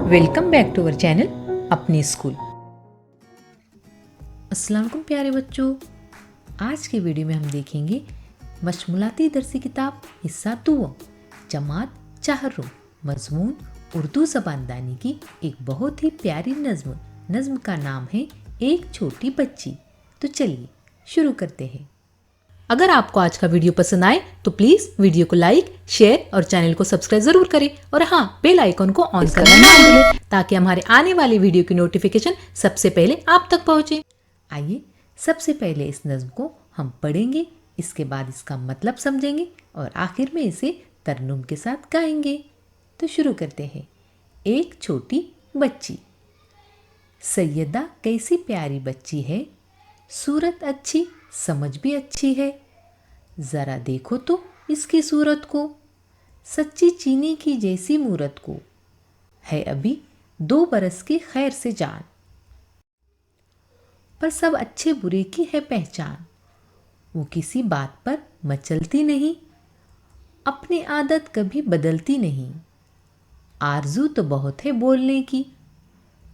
Welcome back to our channel अपनी school. अस्सलाम वालेकुम प्यारे बच्चों, आज की वीडियो में हम देखेंगे मशमूलाती दरसी किताब हिस्सा 2 जमात 4 मजमून उर्दू ज़बानदानी की एक बहुत ही प्यारी नज़्म का नाम है एक छोटी बच्ची। तो चलिए शुरू करते हैं। अगर आपको आज का वीडियो पसंद आए तो प्लीज़ वीडियो को लाइक, शेयर और चैनल को सब्सक्राइब ज़रूर करें और हाँ, बेल आइकन को ऑन करना ना भूलें ताकि हमारे आने वाली वीडियो की नोटिफिकेशन सबसे पहले आप तक पहुँचे। आइए सबसे पहले इस नज़्म को हम पढ़ेंगे, इसके बाद इसका मतलब समझेंगे और आखिर में इसे तरन्नुम के साथ गाएंगे। तो शुरू करते हैं। एक छोटी बच्ची। सैयदा कैसी प्यारी बच्ची है, सूरत अच्छी, समझ भी अच्छी है। ज़रा देखो तो इसकी सूरत को, सच्ची चीनी की जैसी मूरत को। है अभी 2 बरस की खैर से जान, पर सब अच्छे बुरे की है पहचान। वो किसी बात पर मचलती नहीं, अपनी आदत कभी बदलती नहीं। आरज़ू तो बहुत है बोलने की,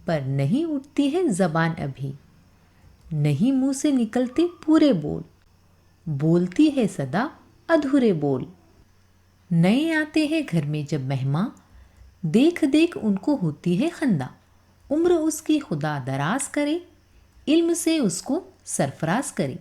पर नहीं उठती है ज़बान अभी। नहीं मुंह से निकलते पूरे बोल, बोलती है सदा अधूरे बोल। नए आते हैं घर में जब मेहमान, देख देख उनको होती है खंदा। उम्र उसकी खुदा दराज करे, इल्म से उसको सरफराज करे।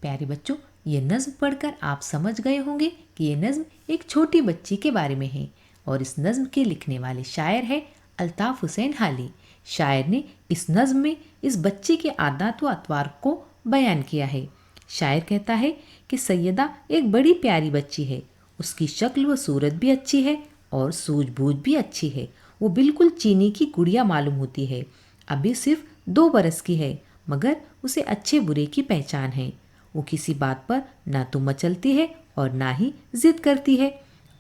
प्यारे बच्चों, ये नज़्म पढ़कर आप समझ गए होंगे कि ये नज़्म एक छोटी बच्ची के बारे में है और इस नज़्म के लिखने वाले शायर हैं अल्ताफ़ हुसैन हाली। शायर ने इस नज़्म में इस बच्चे के आदात व अतवार को बयान किया है। शायर कहता है कि सैयदा एक बड़ी प्यारी बच्ची है, उसकी शक्ल व सूरत भी अच्छी है और सूझबूझ भी अच्छी है। वो बिल्कुल चीनी की गुड़िया मालूम होती है। अभी सिर्फ 2 बरस की है, मगर उसे अच्छे बुरे की पहचान है। वो किसी बात पर ना तो मचलती है और ना ही जिद करती है।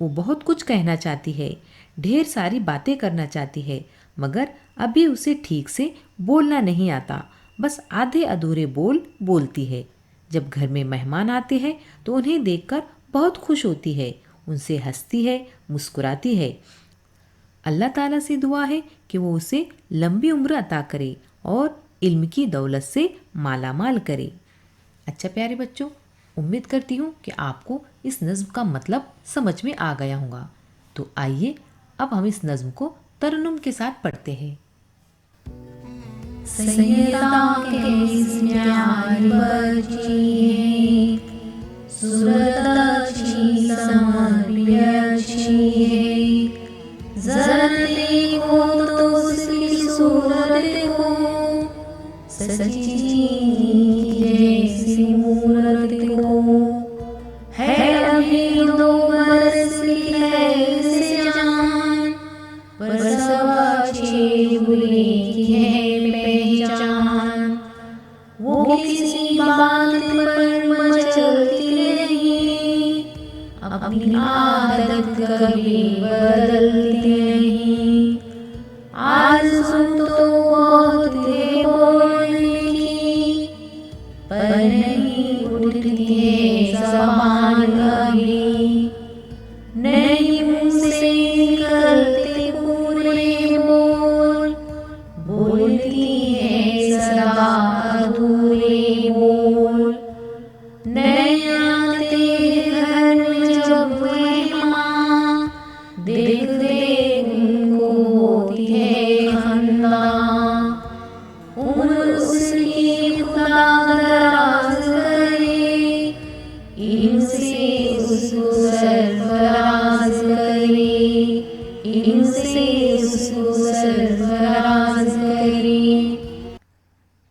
वो बहुत कुछ कहना चाहती है, ढेर सारी बातें करना चाहती है, मगर अभी उसे ठीक से बोलना नहीं आता, बस आधे अधूरे बोल बोलती है। जब घर में मेहमान आते हैं तो उन्हें देखकर बहुत खुश होती है, उनसे हंसती है, मुस्कुराती है। अल्लाह ताला से दुआ है कि वो उसे लंबी उम्र अता करे और इल्म की दौलत से मालामाल करे। अच्छा प्यारे बच्चों, उम्मीद करती हूँ कि आपको इस नज़्म का मतलब समझ में आ गया होगा। तो आइए अब हम इस नज़्म को तरन्नुम के साथ पढ़ते हैं। सैयदा कैसी प्यारी बच्ची है, सूरत अच्छी, समझ भी अच्छी है। ज़रा देखो तो उसकी सूरत को, सच्ची चीनी जैसी मूरत को। है अभी 2 बरस की खैर से जान, पर सब अच्छे बुरे की है पहचान। वो किसी बात पर मचलती नहीं, अपनी आदत कभी बदलती नहीं। आरज़ू तो बहुत है बोलने की, पर नहीं उठती है ज़बान कभी। नहीं मुंह से निकलते पूरे बोल, बोलती है सदा अधूरे बोल। नए आते घर में जब मेहमान, देख देख उनको होती है खंदा। उम्र उसकी खुदा दराज करे, इनसे उसको सरफराज करे, इनसे उसको सरफराज करे।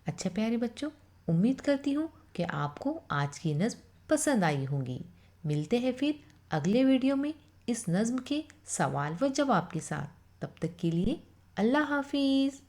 अच्छा प्यारे बच्चों, उम्मीद करती हूँ कि आपको आज की नज़्म पसंद आई होंगी। मिलते हैं फिर अगले वीडियो में इस नज़्म के सवाल व जवाब के साथ। तब तक के लिए अल्लाह हाफिज़।